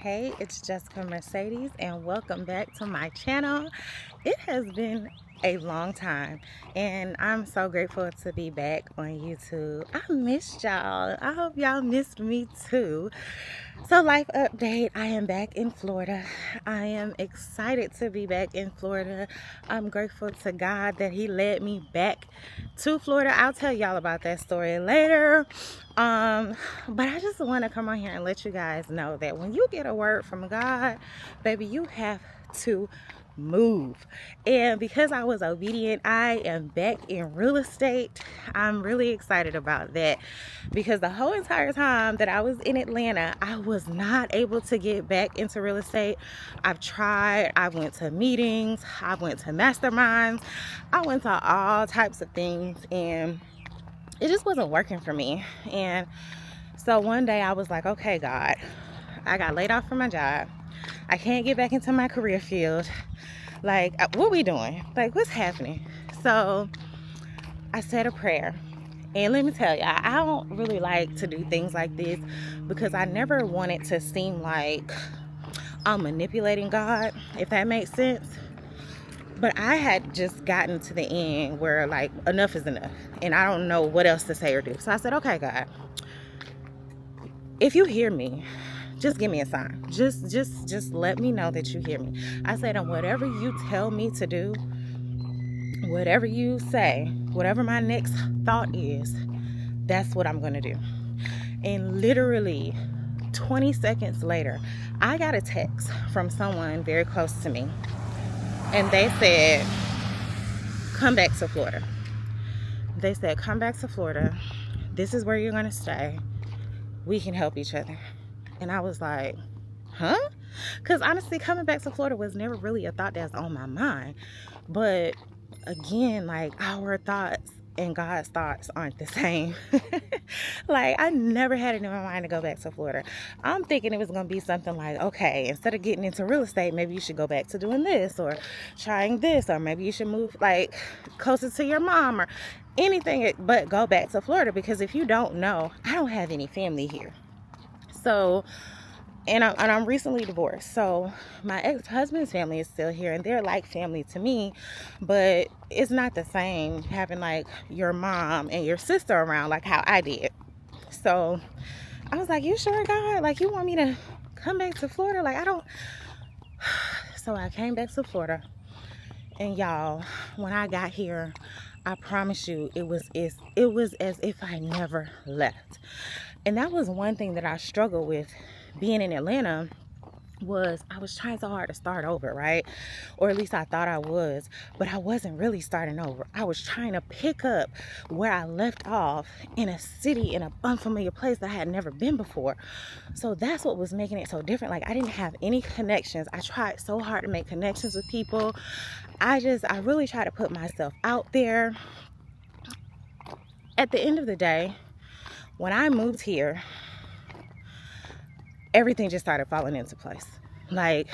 Hey, it's Jessica Mercedes, and welcome back to my channel. It has been a long time, and I'm so grateful to be back on YouTube. I missed y'all. I hope y'all missed me too. So, life update, I am back in Florida. I am excited to be back in Florida. I'm grateful to God that He led me back to Florida. I'll tell y'all about that story later. But I just want to come on here and let you guys know that when you get a word from God, baby, you have to move. And because I was obedient, I am back in real estate. I'm really excited about that because the whole entire time that I was in Atlanta, I was not able to get back into real estate. I've tried. I went to meetings, I went to masterminds, I went to all types of things, and it just wasn't working for me. And so one day I was like, okay, God, I got laid off from my job. I can't get back into my career field. Like, what we doing? Like, what's happening? So I said a prayer. And let me tell you, I don't really like to do things like this because I never want it to seem like I'm manipulating God, if that makes sense. But I had just gotten to the end where, like, enough is enough. And I don't know what else to say or do. So I said, okay, God, if you hear me, just give me a sign. Just let me know that you hear me. I said, and whatever you tell me to do, whatever you say, whatever my next thought is, that's what I'm going to do. And literally 20 seconds later, I got a text from someone very close to me. And they said, come back to Florida. They said, come back to Florida. This is where you're going to stay. We can help each other. And I was like, huh? Because honestly, coming back to Florida was never really a thought that's on my mind. But again, like, our thoughts and God's thoughts aren't the same. Like, I never had it in my mind to go back to Florida. I'm thinking it was going to be something like, okay, instead of getting into real estate, maybe you should go back to doing this or trying this, or maybe you should move like closer to your mom or anything but go back to Florida. Because if you don't know, I don't have any family here. So, and I'm recently divorced. So my ex-husband's family is still here, and they're like family to me, but it's not the same having like your mom and your sister around like how I did. So I was like, you sure, God? Like, you want me to come back to Florida? Like, I don't. So I came back to Florida, and y'all, when I got here, I promise you, it was as if I never left. And that was one thing that I struggled with being in Atlanta, was I was trying so hard to start over, right? Or at least I thought I was, but I wasn't really starting over. I was trying to pick up where I left off in a city, in an unfamiliar place that I had never been before. So that's what was making it so different. Like, I didn't have any connections. I tried so hard to make connections with people. I really tried to put myself out there. At the end of the day, when I moved here, everything just started falling into place. Like,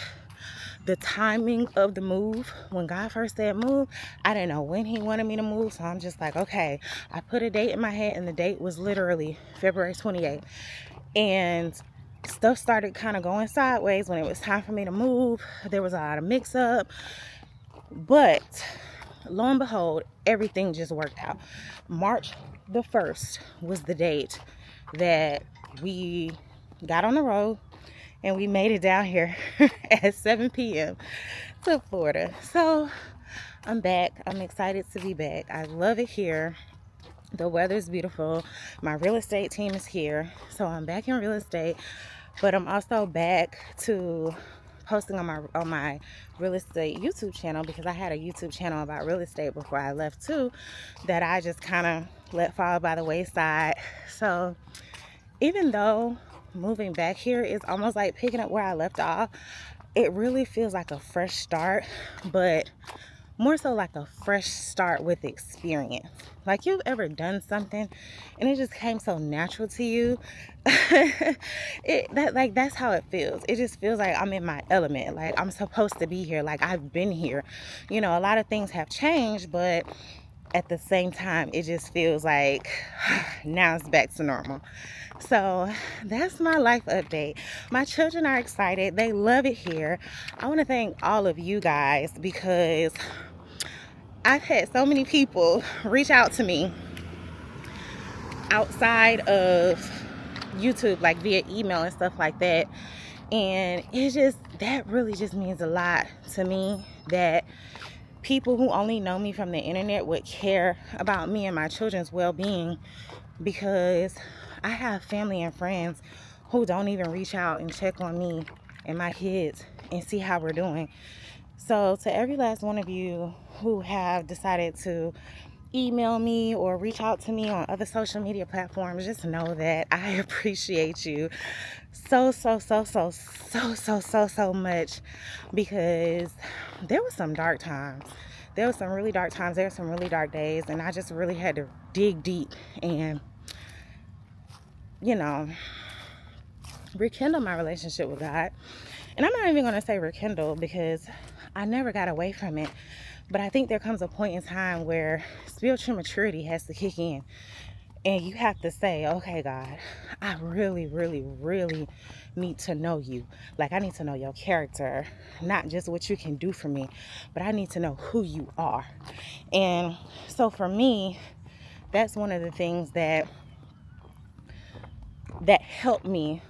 the timing of the move, when God first said move, I didn't know when He wanted me to move. So I'm just like, okay. I put a date in my head, and the date was literally February 28th. And stuff started kind of going sideways when it was time for me to move. There was a lot of mix up. But lo and behold, everything just worked out. March the 1st was the date that we got on the road, and we made it down here at 7 p.m. to Florida. So I'm back. I'm excited to be back. I love it here. The weather's beautiful. My real estate team is here. So I'm back in real estate, but I'm also back to posting on my real estate YouTube channel, because I had a YouTube channel about real estate before I left too, that I just kind of let fall by the wayside. So even though moving back here is almost like picking up where I left off, it really feels like a fresh start, but more so like a fresh start with experience. Like, you've ever done something and it just came so natural to you. That's how it feels. It just feels like I'm in my element. Like, I'm supposed to be here. Like, I've been here. You know, a lot of things have changed, but at the same time, it just feels like now it's back to normal. So that's my life update. My children are excited. They love it here. I want to thank all of you guys because I've had so many people reach out to me outside of YouTube, like via email and stuff like that. And that really just means a lot to me, that people who only know me from the internet would care about me and my children's well-being, because I have family and friends who don't even reach out and check on me and my kids and see how we're doing. So to every last one of you who have decided to email me or reach out to me on other social media platforms, just know that I appreciate you so much, because there was some dark times. There were some really dark times. There were some really dark days, and I just really had to dig deep and, rekindle my relationship with God. And I'm not even going to say rekindle, because I never got away from it. But I think there comes a point in time where spiritual maturity has to kick in. And you have to say, okay, God, I really need to know you. Like, I need to know your character, not just what you can do for me, but I need to know who you are. And so for me, that's one of the things that helped me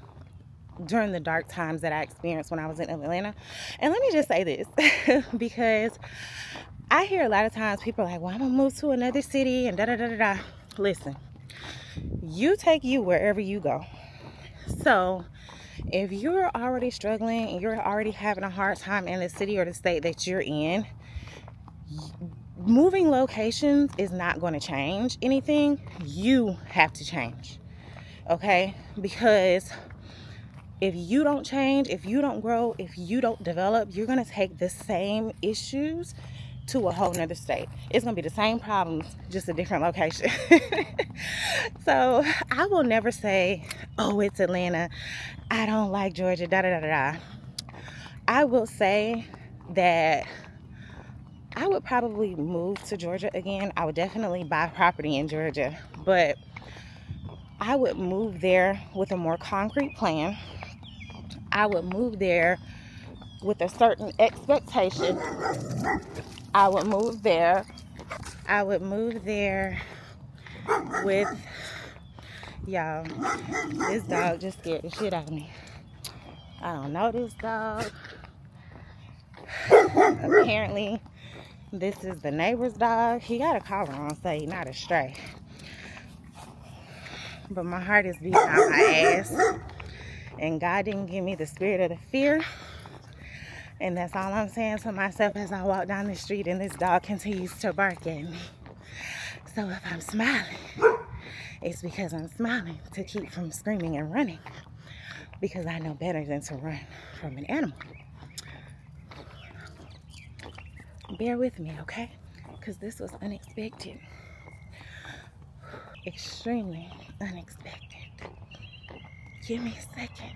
during the dark times that I experienced when I was in Atlanta. And let me just say this, because I hear a lot of times people are like, well, I'm going to move to another city and da-da-da-da-da. Listen, you take you wherever you go. So if you're already struggling and you're already having a hard time in the city or the state that you're in, moving locations is not going to change anything. You have to change, okay? Because if you don't change, if you don't grow, if you don't develop, you're going to take the same issues to a whole nother state. It's going to be the same problems, just a different location. So I will never say, oh, it's Atlanta, I don't like Georgia, da-da-da-da-da. I will say that I would probably move to Georgia again. I would definitely buy property in Georgia, but I would move there with a more concrete plan. I would move there with a certain expectation. I would move there with, y'all, this dog just scared the shit out of me. I don't know this dog. Apparently, this is the neighbor's dog. He got a collar on, so he's not a stray. But my heart is beating out my ass. And God didn't give me the spirit of the fear. And that's all I'm saying to myself as I walk down the street and this dog continues to bark at me. So if I'm smiling, it's because I'm smiling to keep from screaming and running, because I know better than to run from an animal. Bear with me, okay? Because this was unexpected. Extremely unexpected. Give me a second.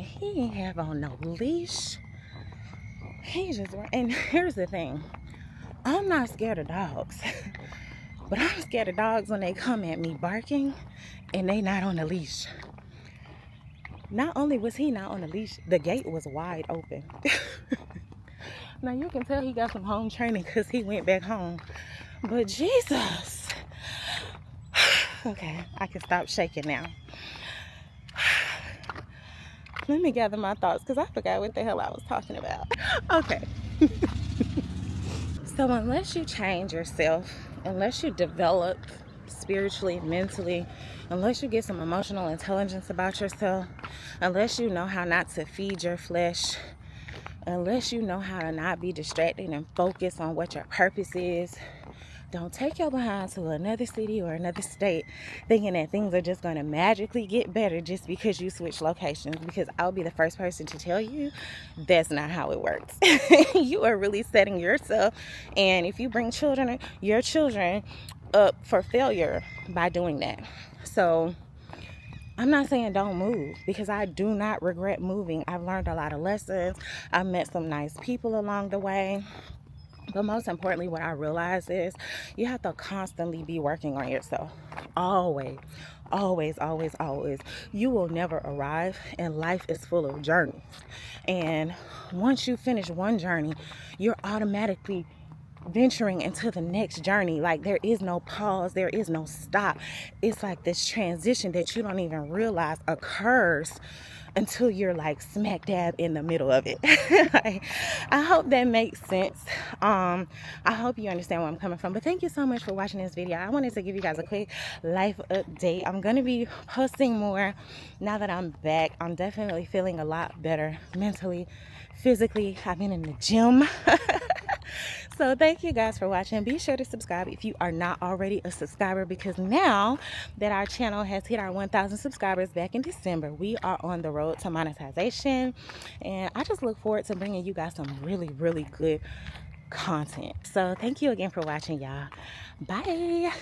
He ain't have on no leash. And here's the thing. I'm not scared of dogs. But I'm scared of dogs when they come at me barking and they not on a leash. Not only was he not on a leash, the gate was wide open. Now you can tell he got some home training because he went back home. But Jesus. Okay, I can stop shaking now. Let me gather my thoughts because I forgot what the hell I was talking about. Okay. So unless you change yourself, unless you develop spiritually, mentally, unless you get some emotional intelligence about yourself, unless you know how not to feed your flesh, unless you know how to not be distracted and focus on what your purpose is, don't take your behind to another city or another state thinking that things are just going to magically get better just because you switch locations, because I'll be the first person to tell you that's not how it works. You are really setting yourself, and if you bring your children up for failure by doing that. So I'm not saying don't move, because I do not regret moving. I've learned a lot of lessons. I've met some nice people along the way. But most importantly, what I realize is you have to constantly be working on yourself. Always, always, always, always. You will never arrive, and life is full of journeys. And once you finish one journey, you're automatically venturing into the next journey. Like, there is no pause, there is no stop. It's like this transition that you don't even realize occurs until you're like smack dab in the middle of it. Like, I hope that makes sense. I hope you understand where I'm coming from. But thank you so much for watching this video. I wanted to give you guys a quick life update. I'm gonna be posting more now that I'm back. I'm definitely feeling a lot better mentally, physically. I've been in the gym. So thank you guys for watching. Be sure to subscribe if you are not already a subscriber, because now that our channel has hit our 1,000 subscribers back in December, we are on the road to monetization, and I just look forward to bringing you guys some really, really good content. So thank you again for watching, y'all. Bye.